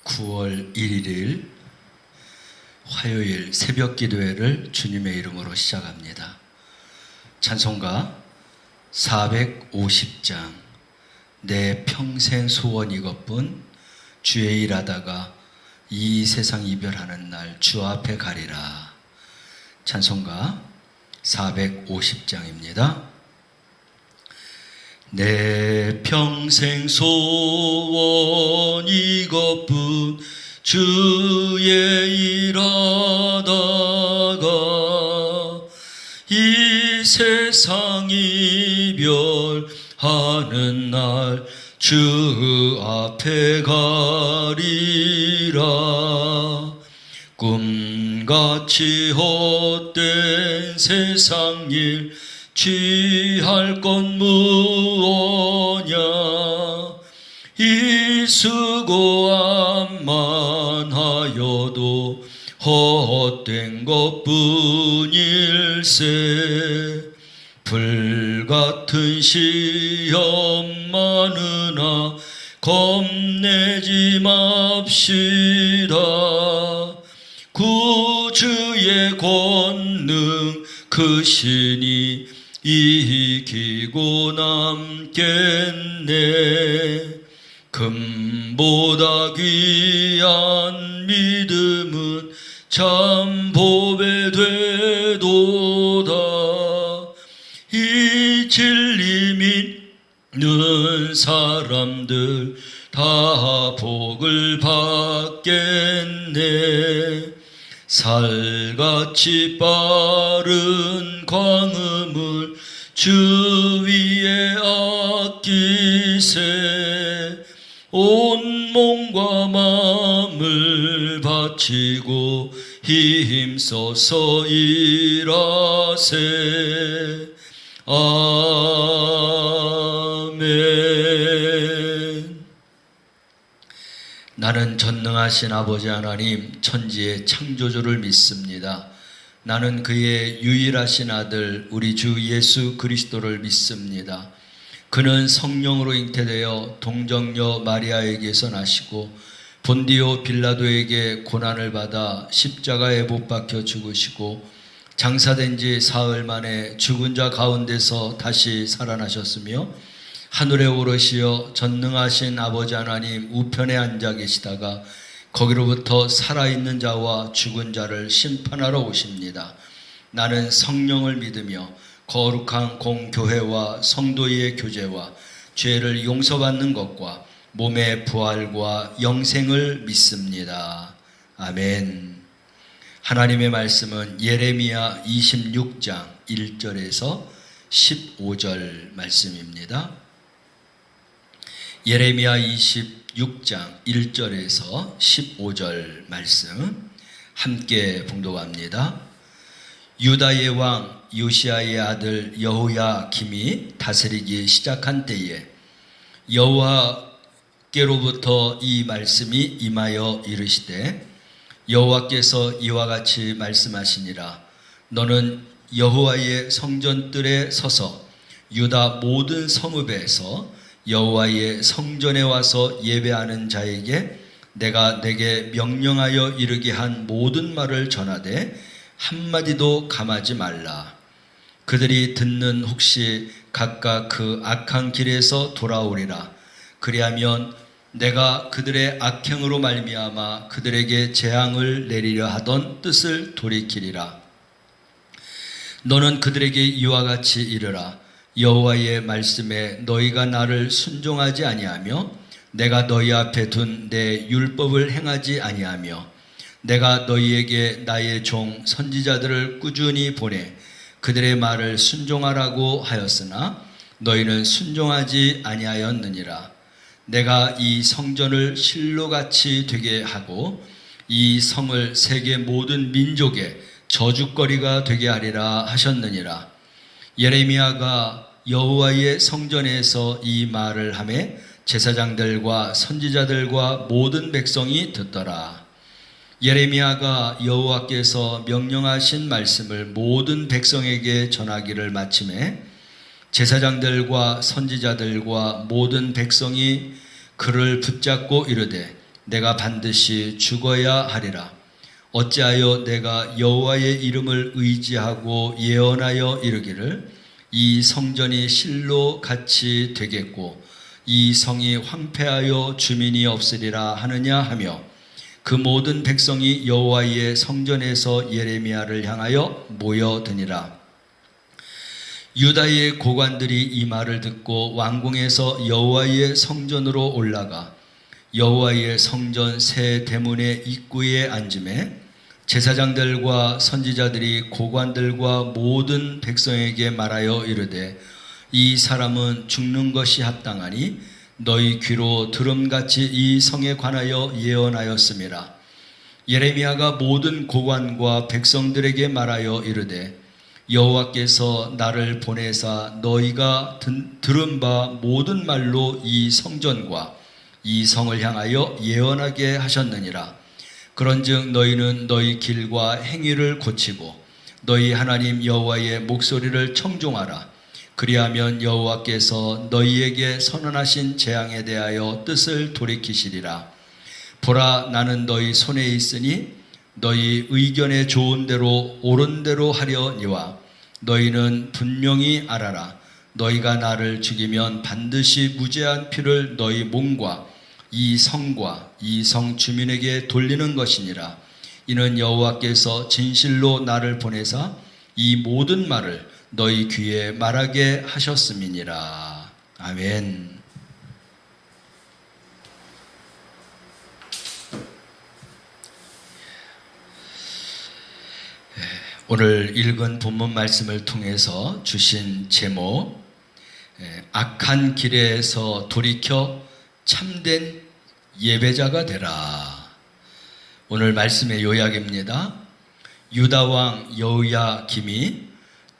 9월 1일 화요일 새벽 기도회를 주님의 이름으로 시작합니다. 찬송가 450장 내 평생 소원 이것뿐 주의 일하다가 이 세상 이별하는 날 주 앞에 가리라. 찬송가 450장입니다. 내 평생 소원 이것뿐 주의 일하다가 이 세상 이별하는 날 주 앞에 가리라. 꿈같이 헛된 세상 일 취할 건 무엇냐. 이 수고함만 하여도 헛된 것뿐일세. 불같은 시험 많으나 겁내지 맙시다. 구주의 권능 크시니 이기고 남겠네. 금보다 귀한 믿음은 참 보배되도다. 이 진리 믿는 사람들 다 복을 받겠네. 살같이 빠른 광음을 주 위에 아끼세. 온 몸과 마음을 바치고 힘써서 일하세. 아멘. 나는 전능하신 아버지 하나님 천지의 창조주를 믿습니다. 나는 그의 유일하신 아들 우리 주 예수 그리스도를 믿습니다. 그는 성령으로 잉태되어 동정녀 마리아에게서 나시고 본디오 빌라도에게 고난을 받아 십자가에 못 박혀 죽으시고 장사된 지 사흘 만에 죽은 자 가운데서 다시 살아나셨으며 하늘에 오르시어 전능하신 아버지 하나님 우편에 앉아 계시다가 거기로부터 살아있는 자와 죽은 자를 심판하러 오십니다. 나는 성령을 믿으며 거룩한 공교회와 성도의 교제와 죄를 용서받는 것과 몸의 부활과 영생을 믿습니다. 아멘. 하나님의 말씀은 예레미야 26장 1절에서 15절 말씀입니다. 예레미야 26장 1절에서 15절 말씀 함께 봉독합니다. 유다의 왕 요시야의 아들 여호야김이 다스리기 시작한 때에 여호와께로부터 이 말씀이 임하여 이르시되 여호와께서 이와 같이 말씀하시니라. 너는 여호와의 성전뜰에 서서 유다 모든 성읍에서 여호와의 성전에 와서 예배하는 자에게 내가 내게 명령하여 이르게 한 모든 말을 전하되 한마디도 감하지 말라. 그들이 듣는 혹시 각각 그 악한 길에서 돌아오리라. 그리하면 내가 그들의 악행으로 말미암아 그들에게 재앙을 내리려 하던 뜻을 돌이키리라. 너는 그들에게 이와 같이 이르라. 여호와의 말씀에 너희가 나를 순종하지 아니하며 내가 너희 앞에 둔 내 율법을 행하지 아니하며 내가 너희에게 나의 종 선지자들을 꾸준히 보내 그들의 말을 순종하라고 하였으나 너희는 순종하지 아니하였느니라. 내가 이 성전을 실로같이 되게 하고 이 성을 세계 모든 민족의 저주거리가 되게 하리라 하셨느니라. 예레미야가 여호와의 성전에서 이 말을 하매 제사장들과 선지자들과 모든 백성이 듣더라. 예레미야가 여호와께서 명령하신 말씀을 모든 백성에게 전하기를 마침에 제사장들과 선지자들과 모든 백성이 그를 붙잡고 이르되 내가 반드시 죽어야 하리라. 어찌하여 내가 여호와의 이름을 의지하고 예언하여 이르기를 이 성전이 실로 같이 되겠고 이 성이 황폐하여 주민이 없으리라 하느냐 하며 그 모든 백성이 여호와의 성전에서 예레미야를 향하여 모여드니라. 유다의 고관들이 이 말을 듣고 왕궁에서 여호와의 성전으로 올라가 여호와의 성전 새 대문의 입구에 앉음에 제사장들과 선지자들이 고관들과 모든 백성에게 말하여 이르되 이 사람은 죽는 것이 합당하니 너희 귀로 들음같이 이 성에 관하여 예언하였음이라. 예레미야가 모든 고관과 백성들에게 말하여 이르되 여호와께서 나를 보내사 너희가 들은 바 모든 말로 이 성전과 이 성을 향하여 예언하게 하셨느니라. 그런즉 너희는 너희 길과 행위를 고치고 너희 하나님 여호와의 목소리를 청종하라. 그리하면 여호와께서 너희에게 선언하신 재앙에 대하여 뜻을 돌이키시리라. 보라, 나는 너희 손에 있으니 너희 의견에 좋은 대로 옳은 대로 하려니와 너희는 분명히 알아라. 너희가 나를 죽이면 반드시 무죄한 피를 너희 몸과 이 성과 이 성 주민에게 돌리는 것이니라. 이는 여호와께서 진실로 나를 보내사 이 모든 말을 너희 귀에 말하게 하셨음이니라. 아멘. 오늘 읽은 본문 말씀을 통해서 주신 제목, 악한 길에서 돌이켜 참된 예배자가 되라. 오늘 말씀의 요약입니다. 유다 왕 여호야김이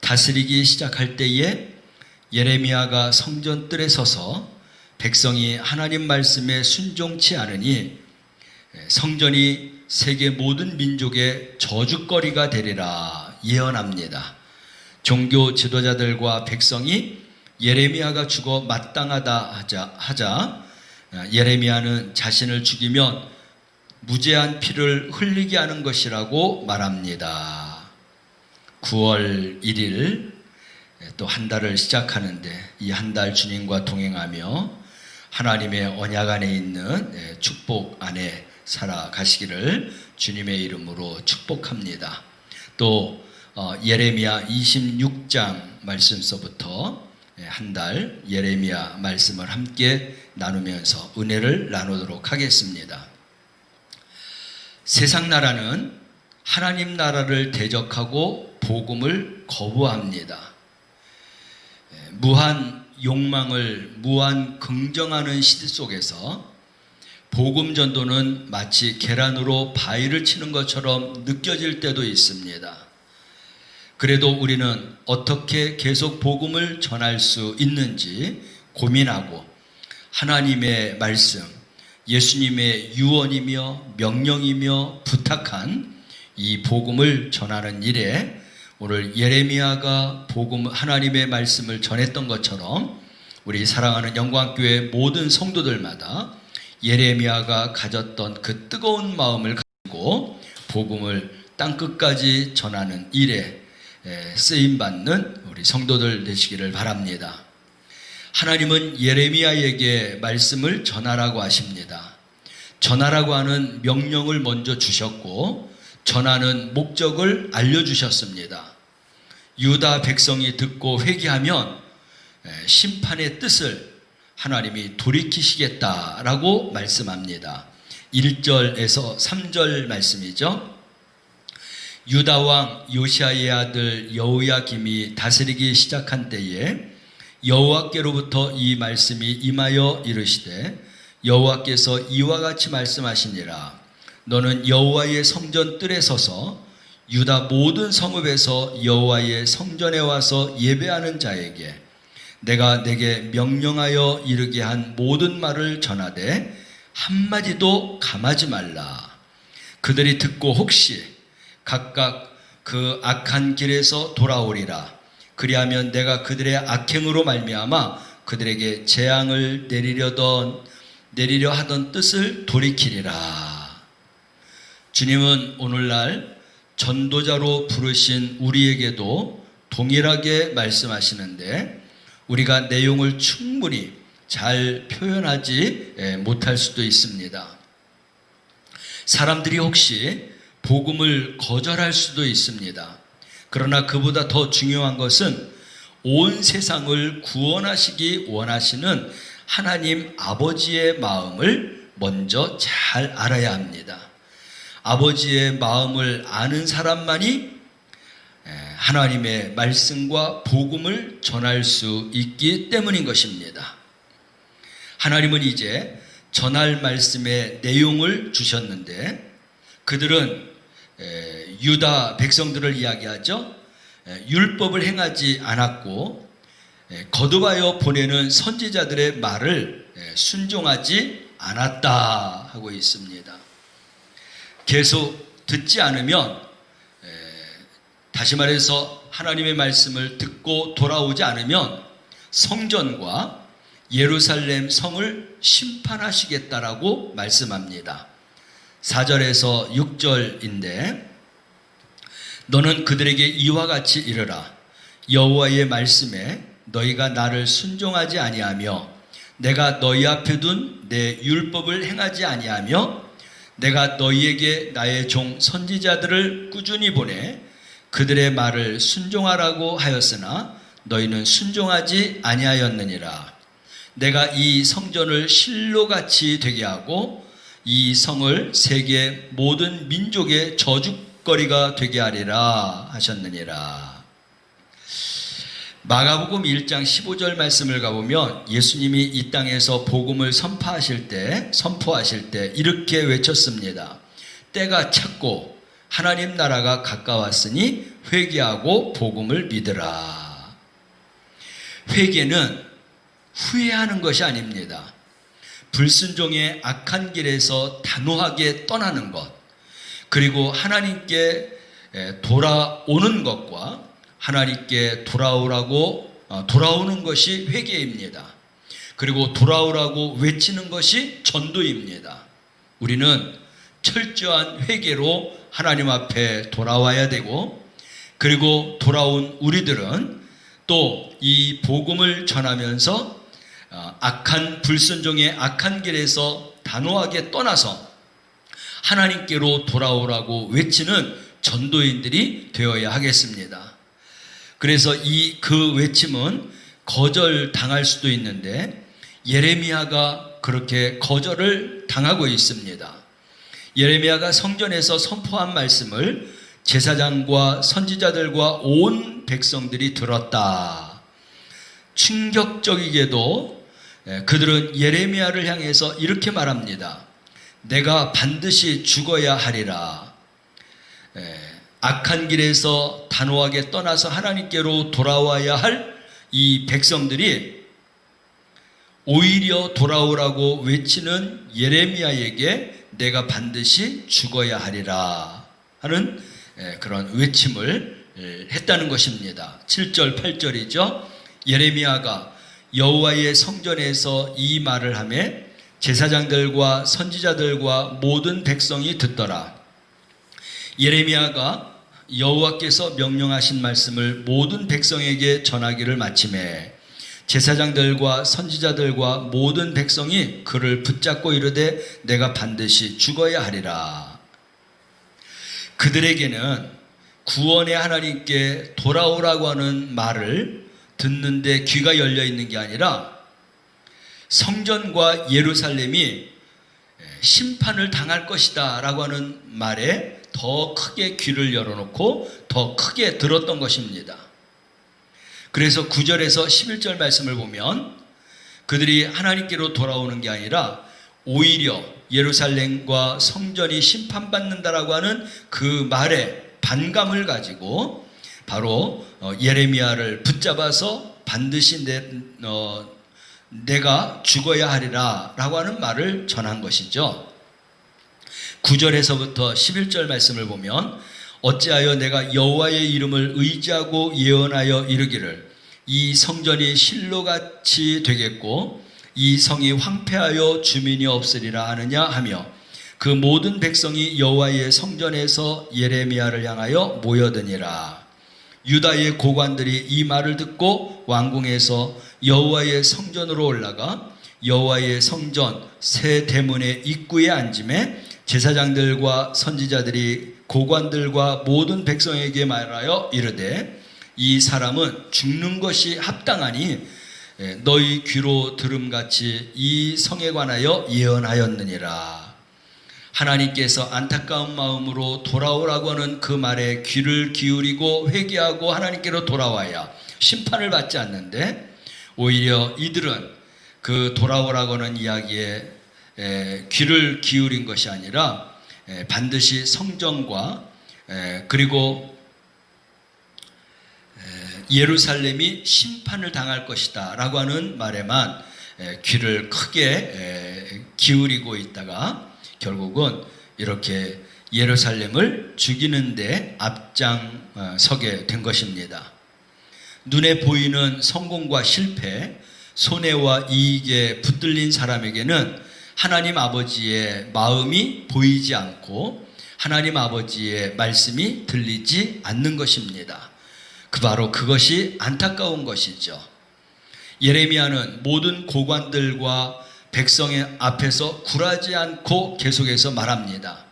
다스리기 시작할 때에 예레미야가 성전 뜰에 서서 백성이 하나님 말씀에 순종치 않으니 성전이 세계 모든 민족의 저주거리가 되리라 예언합니다. 종교 지도자들과 백성이 예레미야가 죽어 마땅하다 하자 예레미야는 자신을 죽이면 무죄한 피를 흘리게 하는 것이라고 말합니다. 9월 1일 또 한 달을 시작하는데 이 한 달 주님과 동행하며 하나님의 언약 안에 있는 축복 안에 살아가시기를 주님의 이름으로 축복합니다. 또 예레미야 26장 말씀서부터 한 달 예레미야 말씀을 함께 나누면서 은혜를 나누도록 하겠습니다. 세상 나라는 하나님 나라를 대적하고 복음을 거부합니다. 무한 욕망을 무한 긍정하는 시대 속에서 복음 전도는 마치 계란으로 바위를 치는 것처럼 느껴질 때도 있습니다. 그래도 우리는 어떻게 계속 복음을 전할 수 있는지 고민하고 하나님의 말씀, 예수님의 유언이며 명령이며 부탁한 이 복음을 전하는 일에 오늘 예레미야가 복음 하나님의 말씀을 전했던 것처럼 우리 사랑하는 영광교회 모든 성도들마다 예레미야가 가졌던 그 뜨거운 마음을 가지고 복음을 땅끝까지 전하는 일에 쓰임받는 우리 성도들 되시기를 바랍니다. 하나님은 예레미야에게 말씀을 전하라고 하십니다. 전하라고 하는 명령을 먼저 주셨고 전하는 목적을 알려주셨습니다. 유다 백성이 듣고 회개하면 심판의 뜻을 하나님이 돌이키시겠다라고 말씀합니다. 1절에서 3절 말씀이죠. 유다 왕 요시야의 아들 여호야김이 다스리기 시작한 때에 여호와께로부터 이 말씀이 임하여 이르시되 여호와께서 이와 같이 말씀하시니라. 너는 여호와의 성전 뜰에 서서 유다 모든 성읍에서 여호와의 성전에 와서 예배하는 자에게 내가 내게 명령하여 이르게 한 모든 말을 전하되 한마디도 감하지 말라. 그들이 듣고 혹시 각각 그 악한 길에서 돌아오리라. 그리하면 내가 그들의 악행으로 말미암아 그들에게 재앙을 내리려던 내리려 하던 뜻을 돌이키리라. 주님은 오늘날 전도자로 부르신 우리에게도 동일하게 말씀하시는데 우리가 내용을 충분히 잘 표현하지 못할 수도 있습니다. 사람들이 혹시 복음을 거절할 수도 있습니다. 그러나 그보다 더 중요한 것은 온 세상을 구원하시기 원하시는 하나님 아버지의 마음을 먼저 잘 알아야 합니다. 아버지의 마음을 아는 사람만이 하나님의 말씀과 복음을 전할 수 있기 때문인 것입니다. 하나님은 이제 전할 말씀의 내용을 주셨는데 그들은 유다 백성들을 이야기하죠. 율법을 행하지 않았고 거듭하여 보내는 선지자들의 말을 순종하지 않았다 하고 있습니다. 계속 듣지 않으면 다시 말해서 하나님의 말씀을 듣고 돌아오지 않으면 성전과 예루살렘 성을 심판하시겠다라고 말씀합니다. 4절에서 6절인데 너는 그들에게 이와 같이 이르라. 여호와의 말씀에 너희가 나를 순종하지 아니하며 내가 너희 앞에 둔 내 율법을 행하지 아니하며 내가 너희에게 나의 종 선지자들을 꾸준히 보내 그들의 말을 순종하라고 하였으나 너희는 순종하지 아니하였느니라. 내가 이 성전을 실로같이 되게 하고 이 성을 세계 모든 민족의 저주거리가 되게 하리라 하셨느니라. 마가복음 1장 15절 말씀을 가보면 예수님이 이 땅에서 복음을 선포하실 때 이렇게 외쳤습니다. 때가 찼고 하나님 나라가 가까웠으니 회개하고 복음을 믿으라. 회개는 후회하는 것이 아닙니다. 불순종의 악한 길에서 단호하게 떠나는 것, 그리고 하나님께 돌아오는 것과 하나님께 돌아오는 것이 회개입니다. 그리고 돌아오라고 외치는 것이 전도입니다. 우리는 철저한 회개로 하나님 앞에 돌아와야 되고, 그리고 돌아온 우리들은 또 이 복음을 전하면서 악한 불순종의 악한 길에서 단호하게 떠나서 하나님께로 돌아오라고 외치는 전도인들이 되어야 하겠습니다. 그래서 그 외침은 거절당할 수도 있는데 예레미야가 그렇게 거절을 당하고 있습니다. 예레미야가 성전에서 선포한 말씀을 제사장과 선지자들과 온 백성들이 들었다. 충격적이게도 그들은 예레미야를 향해서 이렇게 말합니다. 내가 반드시 죽어야 하리라. 악한 길에서 단호하게 떠나서 하나님께로 돌아와야 할 이 백성들이 오히려 돌아오라고 외치는 예레미야에게 내가 반드시 죽어야 하리라 하는 그런 외침을 했다는 것입니다. 7절 8절이죠. 예레미야가 여호와의 성전에서 이 말을 하며 제사장들과 선지자들과 모든 백성이 듣더라. 예레미야가 여호와께서 명령하신 말씀을 모든 백성에게 전하기를 마치매 제사장들과 선지자들과 모든 백성이 그를 붙잡고 이르되 내가 반드시 죽어야 하리라. 그들에게는 구원의 하나님께 돌아오라고 하는 말을 듣는데 귀가 열려 있는 게 아니라 성전과 예루살렘이 심판을 당할 것이다 라고 하는 말에 더 크게 귀를 열어놓고 더 크게 들었던 것입니다. 그래서 9절에서 11절 말씀을 보면 그들이 하나님께로 돌아오는 게 아니라 오히려 예루살렘과 성전이 심판받는다라고 하는 그 말에 반감을 가지고 바로 예레미야를 붙잡아서 반드시 내가 죽어야 하리라 라고 하는 말을 전한 것이죠. 9절에서부터 11절 말씀을 보면 어찌하여 내가 여호와의 이름을 의지하고 예언하여 이르기를 이 성전이 실로같이 되겠고 이 성이 황폐하여 주민이 없으리라 하느냐 하며 그 모든 백성이 여호와의 성전에서 예레미야를 향하여 모여드니라. 유다의 고관들이 이 말을 듣고 왕궁에서 여호와의 성전으로 올라가 여호와의 성전 새 대문의 입구에 앉음에 제사장들과 선지자들이 고관들과 모든 백성에게 말하여 이르되 이 사람은 죽는 것이 합당하니 너희 귀로 들음같이 이 성에 관하여 예언하였느니라. 하나님께서 안타까운 마음으로 돌아오라고 하는 그 말에 귀를 기울이고 회개하고 하나님께로 돌아와야 심판을 받지 않는데 오히려 이들은 그 돌아오라고 하는 이야기에 귀를 기울인 것이 아니라 반드시 성전과 그리고 예루살렘이 심판을 당할 것이다 라고 하는 말에만 귀를 크게 기울이고 있다가 결국은 이렇게 예루살렘을 죽이는 데 앞장서게 된 것입니다. 눈에 보이는 성공과 실패, 손해와 이익에 붙들린 사람에게는 하나님 아버지의 마음이 보이지 않고 하나님 아버지의 말씀이 들리지 않는 것입니다. 바로 그것이 안타까운 것이죠. 예레미야는 모든 고관들과 백성의 앞에서 굴하지 않고 계속해서 말합니다.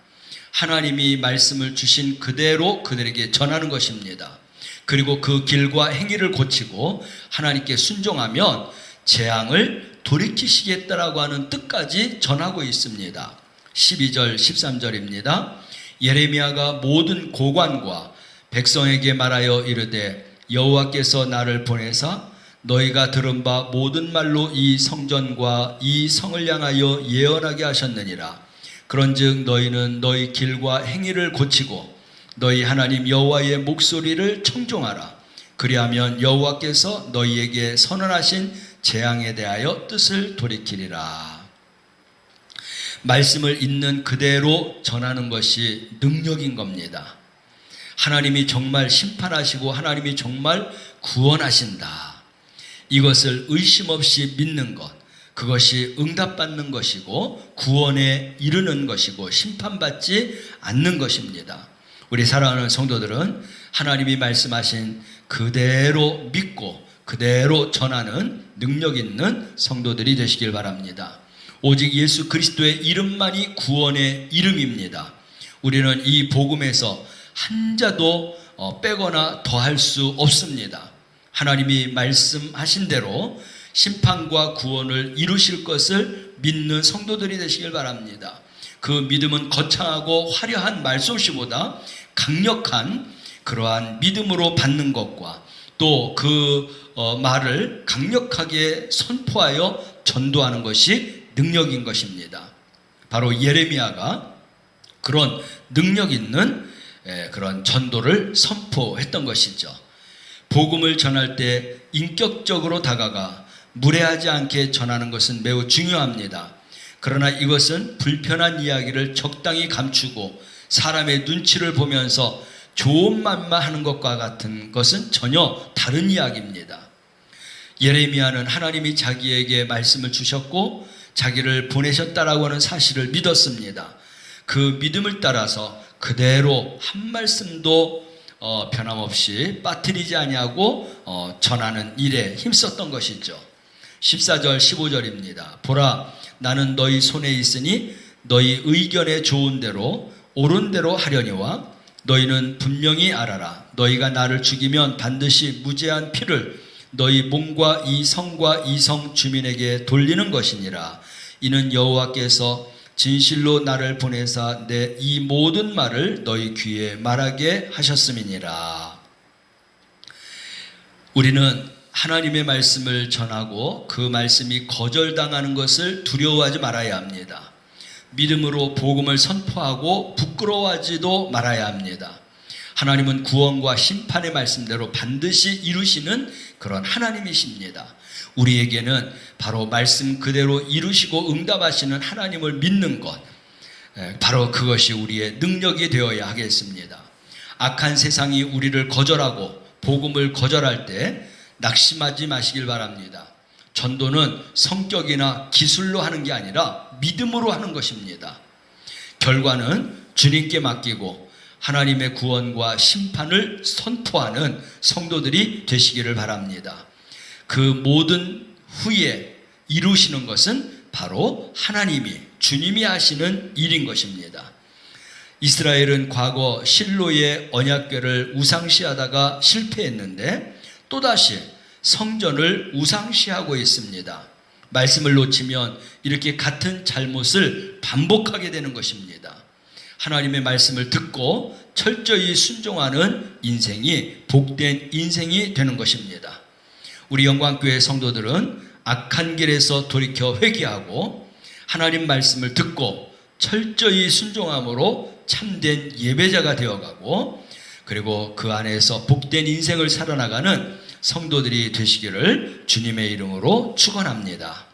하나님이 말씀을 주신 그대로 그들에게 전하는 것입니다. 그리고 그 길과 행위를 고치고 하나님께 순종하면 재앙을 돌이키시겠다라고 하는 뜻까지 전하고 있습니다. 12절 13절입니다. 예레미야가 모든 고관과 백성에게 말하여 이르되 여호와께서 나를 보내사 너희가 들은 바 모든 말로 이 성전과 이 성을 향하여 예언하게 하셨느니라. 그런즉 너희는 너희 길과 행위를 고치고 너희 하나님 여호와의 목소리를 청종하라. 그리하면 여호와께서 너희에게 선언하신 재앙에 대하여 뜻을 돌이키리라. 말씀을 있는 그대로 전하는 것이 능력인 겁니다. 하나님이 정말 심판하시고 하나님이 정말 구원하신다. 이것을 의심 없이 믿는 것, 그것이 응답받는 것이고 구원에 이르는 것이고 심판받지 않는 것입니다. 우리 사랑하는 성도들은 하나님이 말씀하신 그대로 믿고 그대로 전하는 능력 있는 성도들이 되시길 바랍니다. 오직 예수 그리스도의 이름만이 구원의 이름입니다. 우리는 이 복음에서 한 자도 빼거나 더할 수 없습니다. 하나님이 말씀하신 대로 심판과 구원을 이루실 것을 믿는 성도들이 되시길 바랍니다. 그 믿음은 거창하고 화려한 말솜씨보다 강력한 그러한 믿음으로 받는 것과 또 그 말을 강력하게 선포하여 전도하는 것이 능력인 것입니다. 바로 예레미야가 그런 능력 있는 그런 전도를 선포했던 것이죠. 복음을 전할 때 인격적으로 다가가 무례하지 않게 전하는 것은 매우 중요합니다. 그러나 이것은 불편한 이야기를 적당히 감추고 사람의 눈치를 보면서 좋은 말만 하는 것과 같은 것은 전혀 다른 이야기입니다. 예레미야는 하나님이 자기에게 말씀을 주셨고 자기를 보내셨다라고 하는 사실을 믿었습니다. 그 믿음을 따라서 그대로 한 말씀도 변함없이 빠뜨리지 아니하고 전하는 일에 힘썼던 것이죠. 14절 15절입니다. 보라, 나는 너희 손에 있으니 너희 의견에 좋은 대로 옳은 대로 하려니와 너희는 분명히 알아라. 너희가 나를 죽이면 반드시 무죄한 피를 너희 몸과 이 성과 이 성 주민에게 돌리는 것이니라. 이는 여호와께서 진실로 나를 보내사 내 이 모든 말을 너희 귀에 말하게 하셨음이니라. 우리는 하나님의 말씀을 전하고 그 말씀이 거절당하는 것을 두려워하지 말아야 합니다. 믿음으로 복음을 선포하고 부끄러워하지도 말아야 합니다. 하나님은 구원과 심판의 말씀대로 반드시 이루시는 그런 하나님이십니다. 우리에게는 바로 말씀 그대로 이루시고 응답하시는 하나님을 믿는 것, 바로 그것이 우리의 능력이 되어야 하겠습니다. 악한 세상이 우리를 거절하고 복음을 거절할 때 낙심하지 마시길 바랍니다. 전도는 성격이나 기술로 하는 게 아니라 믿음으로 하는 것입니다. 결과는 주님께 맡기고 하나님의 구원과 심판을 선포하는 성도들이 되시기를 바랍니다. 그 모든 후에 이루시는 것은 바로 하나님이, 주님이 하시는 일인 것입니다. 이스라엘은 과거 실로의 언약궤를 우상시하다가 실패했는데 또다시 성전을 우상시하고 있습니다. 말씀을 놓치면 이렇게 같은 잘못을 반복하게 되는 것입니다. 하나님의 말씀을 듣고 철저히 순종하는 인생이 복된 인생이 되는 것입니다. 우리 영광교회 성도들은 악한 길에서 돌이켜 회개하고 하나님 말씀을 듣고 철저히 순종함으로 참된 예배자가 되어가고 그리고 그 안에서 복된 인생을 살아나가는 성도들이 되시기를 주님의 이름으로 축원합니다.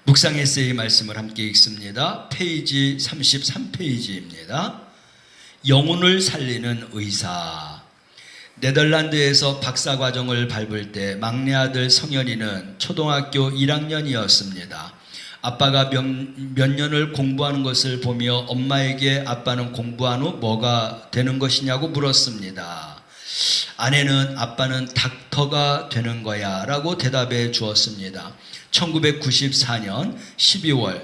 묵상 에세이 말씀을 함께 읽습니다. 페이지 33페이지입니다. 영혼을 살리는 의사. 네덜란드에서 박사과정을 밟을 때 막내 아들 성현이는 초등학교 1학년이었습니다. 아빠가 몇 년을 공부하는 것을 보며 엄마에게 아빠는 공부한 후 뭐가 되는 것이냐고 물었습니다. 아내는 아빠는 닥터가 되는 거야 라고 대답해 주었습니다. 1994년 12월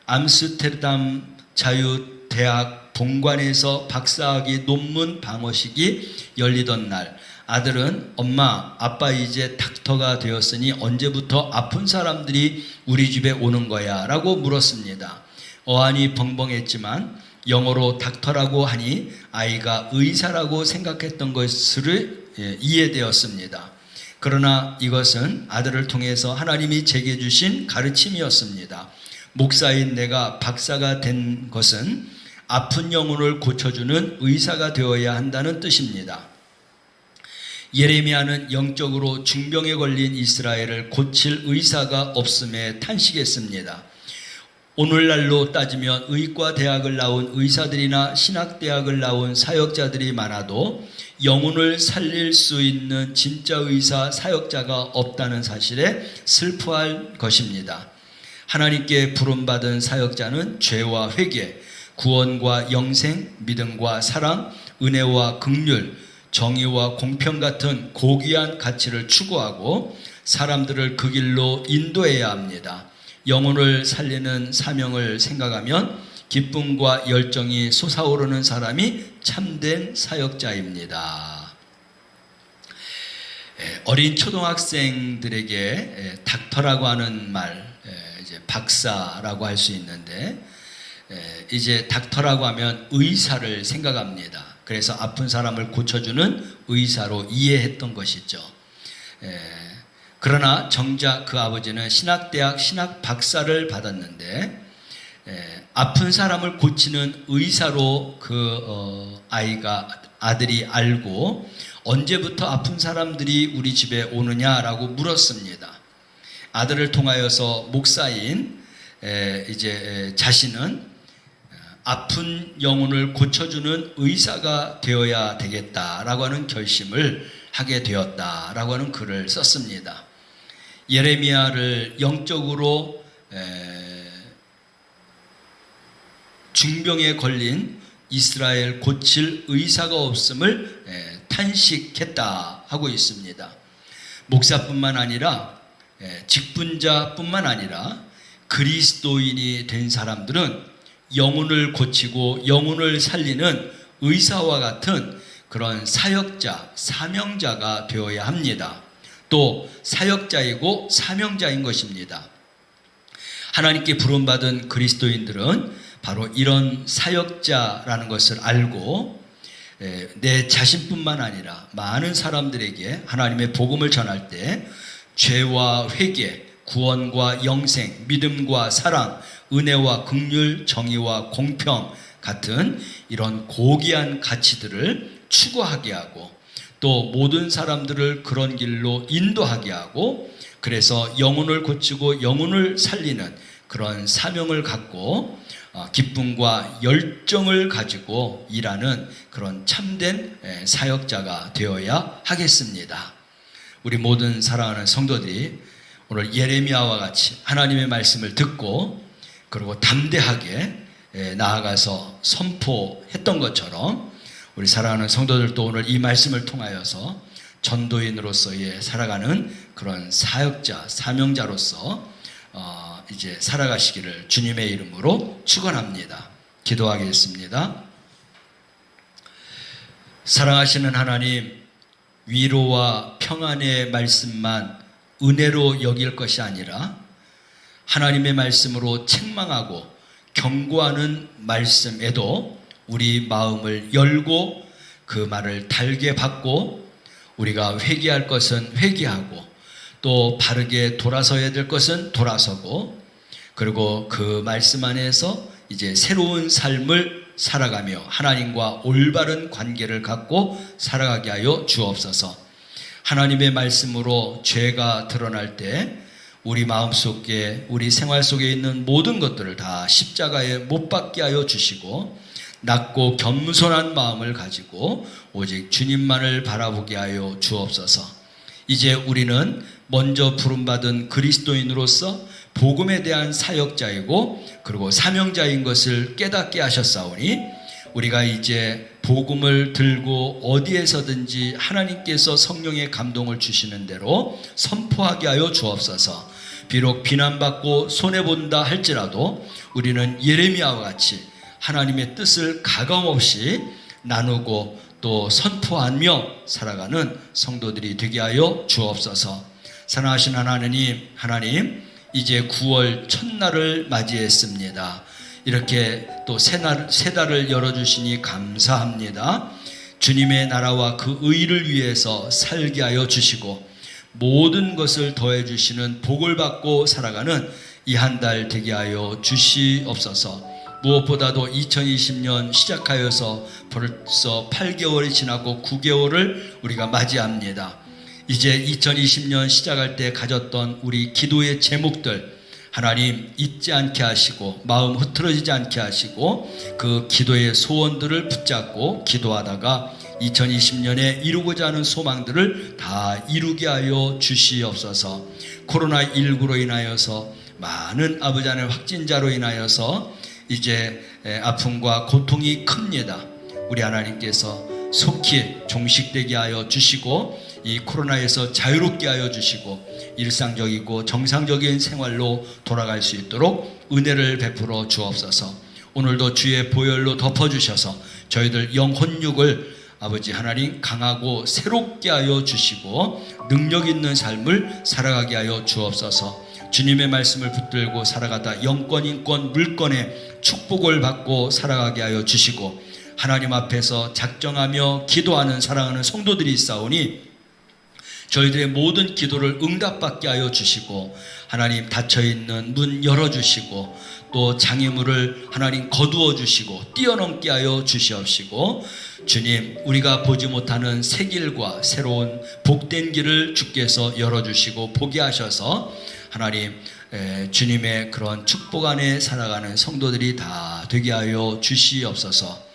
암스테르담 자유대학 본관에서 박사학위 논문 방어식이 열리던 날 아들은 엄마, 아빠 이제 닥터가 되었으니 언제부터 아픈 사람들이 우리 집에 오는 거야 라고 물었습니다. 어안이 벙벙했지만 영어로 닥터라고 하니 아이가 의사라고 생각했던 것을 이해되었습니다. 그러나 이것은 아들을 통해서 하나님이 제게 주신 가르침이었습니다. 목사인 내가 박사가 된 것은 아픈 영혼을 고쳐주는 의사가 되어야 한다는 뜻입니다. 예레미야는 영적으로 중병에 걸린 이스라엘을 고칠 의사가 없음에 탄식했습니다. 오늘날로 따지면 의과대학을 나온 의사들이나 신학대학을 나온 사역자들이 많아도 영혼을 살릴 수 있는 진짜 의사 사역자가 없다는 사실에 슬퍼할 것입니다. 하나님께 부름받은 사역자는 죄와 회개, 구원과 영생, 믿음과 사랑, 은혜와 긍휼, 정의와 공평 같은 고귀한 가치를 추구하고 사람들을 그 길로 인도해야 합니다. 영혼을 살리는 사명을 생각하면 기쁨과 열정이 솟아오르는 사람이 참된 사역자입니다. 어린 초등학생들에게 닥터라고 하는 말, 이제 박사라고 할 수 있는데 이제 닥터라고 하면 의사를 생각합니다. 그래서 아픈 사람을 고쳐주는 의사로 이해했던 것이죠. 그러나 정작 그 아버지는 신학대학 신학 박사를 받았는데 아픈 사람을 고치는 의사로 그 아들이 알고 언제부터 아픈 사람들이 우리 집에 오느냐라고 물었습니다. 아들을 통하여서 목사인 이제 자신은 아픈 영혼을 고쳐주는 의사가 되어야 되겠다라고 하는 결심을 하게 되었다라고 하는 글을 썼습니다. 예레미야를 영적으로 중병에 걸린 이스라엘 고칠 의사가 없음을 탄식했다 하고 있습니다. 목사뿐만 아니라 직분자뿐만 아니라 그리스도인이 된 사람들은 영혼을 고치고 영혼을 살리는 의사와 같은 그런 사역자, 사명자가 되어야 합니다. 또 사역자이고 사명자인 것입니다. 하나님께 부름받은 그리스도인들은 바로 이런 사역자라는 것을 알고 내 자신뿐만 아니라 많은 사람들에게 하나님의 복음을 전할 때 죄와 회개, 구원과 영생, 믿음과 사랑, 은혜와 긍휼, 정의와 공평 같은 이런 고귀한 가치들을 추구하게 하고 또 모든 사람들을 그런 길로 인도하게 하고 그래서 영혼을 고치고 영혼을 살리는 그런 사명을 갖고 기쁨과 열정을 가지고 일하는 그런 참된 사역자가 되어야 하겠습니다. 우리 모든 사랑하는 성도들이 오늘 예레미야와 같이 하나님의 말씀을 듣고 그리고 담대하게 나아가서 선포했던 것처럼 우리 사랑하는 성도들도 오늘 이 말씀을 통하여서 전도인으로서의 살아가는 그런 사역자, 사명자로서 이제 살아가시기를 주님의 이름으로 축원합니다. 기도하겠습니다. 사랑하시는 하나님, 위로와 평안의 말씀만 은혜로 여길 것이 아니라 하나님의 말씀으로 책망하고 경고하는 말씀에도 우리 마음을 열고 그 말을 달게 받고 우리가 회개할 것은 회개하고 또 바르게 돌아서야 될 것은 돌아서고 그리고 그 말씀 안에서 이제 새로운 삶을 살아가며 하나님과 올바른 관계를 갖고 살아가게 하여 주옵소서. 하나님의 말씀으로 죄가 드러날 때 우리 마음속에 우리 생활 속에 있는 모든 것들을 다 십자가에 못 박게 하여 주시고 낮고 겸손한 마음을 가지고 오직 주님만을 바라보게 하여 주옵소서. 이제 우리는 먼저 부름받은 그리스도인으로서 복음에 대한 사역자이고 그리고 사명자인 것을 깨닫게 하셨사오니 우리가 이제 복음을 들고 어디에서든지 하나님께서 성령의 감동을 주시는 대로 선포하게 하여 주옵소서. 비록 비난받고 손해본다 할지라도 우리는 예레미야와 같이 하나님의 뜻을 가감없이 나누고 또 선포하며 살아가는 성도들이 되게 하여 주옵소서. 사랑하신 하나님, 이제 9월 첫날을 맞이했습니다. 이렇게 또 새 달을 열어주시니 감사합니다. 주님의 나라와 그 의를 위해서 살게 하여 주시고 모든 것을 더해 주시는 복을 받고 살아가는 이 한 달 되게 하여 주시옵소서. 무엇보다도 2020년 시작하여서 벌써 8개월이 지나고 9개월을 우리가 맞이합니다. 이제 2020년 시작할 때 가졌던 우리 기도의 제목들 하나님 잊지 않게 하시고 마음 흐트러지지 않게 하시고 그 기도의 소원들을 붙잡고 기도하다가 2020년에 이루고자 하는 소망들을 다 이루게 하여 주시옵소서. 코로나19로 인하여서 많은 아버지 하나님 확진자로 인하여서 이제 아픔과 고통이 큽니다. 우리 하나님께서 속히 종식되게 하여 주시고 이 코로나에서 자유롭게 하여 주시고 일상적이고 정상적인 생활로 돌아갈 수 있도록 은혜를 베풀어 주옵소서. 오늘도 주의 보혈로 덮어주셔서 저희들 영혼육을 아버지 하나님 강하고 새롭게 하여 주시고 능력 있는 삶을 살아가게 하여 주옵소서. 주님의 말씀을 붙들고 살아가다 영권, 인권, 물권의 축복을 받고 살아가게 하여 주시고 하나님 앞에서 작정하며 기도하는 사랑하는 성도들이 있사오니 저희들의 모든 기도를 응답받게 하여 주시고 하나님 닫혀있는 문 열어주시고 또 장애물을 하나님 거두어 주시고 뛰어넘게 하여 주시옵시고 주님 우리가 보지 못하는 새 길과 새로운 복된 길을 주께서 열어주시고 보게 하셔서 하나님 주님의 그런 축복 안에 살아가는 성도들이 다 되게 하여 주시옵소서.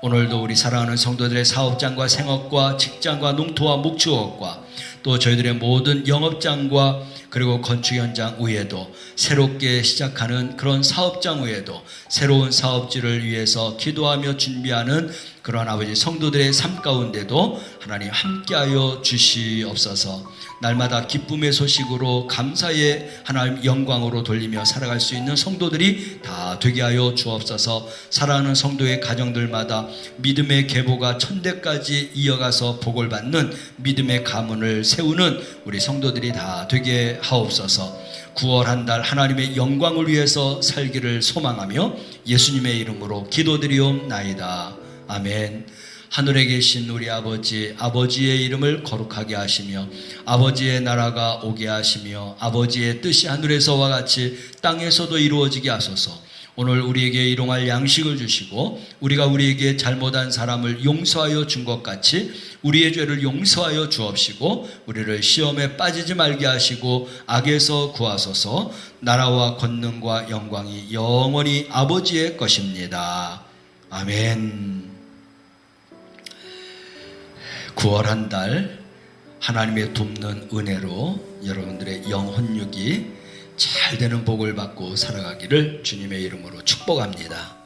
오늘도 우리 사랑하는 성도들의 사업장과 생업과 직장과 농토와 목축업과 또 저희들의 모든 영업장과 그리고 건축 현장 외에도 새롭게 시작하는 그런 사업장 외에도 새로운 사업지를 위해서 기도하며 준비하는 그런 아버지 성도들의 삶 가운데도 하나님 함께하여 주시옵소서. 날마다 기쁨의 소식으로 감사의 하나님 영광으로 돌리며 살아갈 수 있는 성도들이 다 되게 하여 주옵소서. 사랑하는 성도의 가정들마다 믿음의 계보가 천대까지 이어가서 복을 받는 믿음의 가문을 세우는 우리 성도들이 다 되게 하옵소서. 9월 한 달 하나님의 영광을 위해서 살기를 소망하며 예수님의 이름으로 기도드리옵나이다. 아멘. 하늘에 계신 우리 아버지, 아버지의 이름을 거룩하게 하시며 아버지의 나라가 오게 하시며 아버지의 뜻이 하늘에서와 같이 땅에서도 이루어지게 하소서. 오늘 우리에게 일용할 양식을 주시고 우리가 우리에게 잘못한 사람을 용서하여 준 것 같이 우리의 죄를 용서하여 주옵시고 우리를 시험에 빠지지 말게 하시고 악에서 구하소서. 나라와 권능과 영광이 영원히 아버지의 것입니다. 아멘. 9월 한 달 하나님의 돕는 은혜로 여러분들의 영혼육이 잘 되는 복을 받고 살아가기를 주님의 이름으로 축복합니다.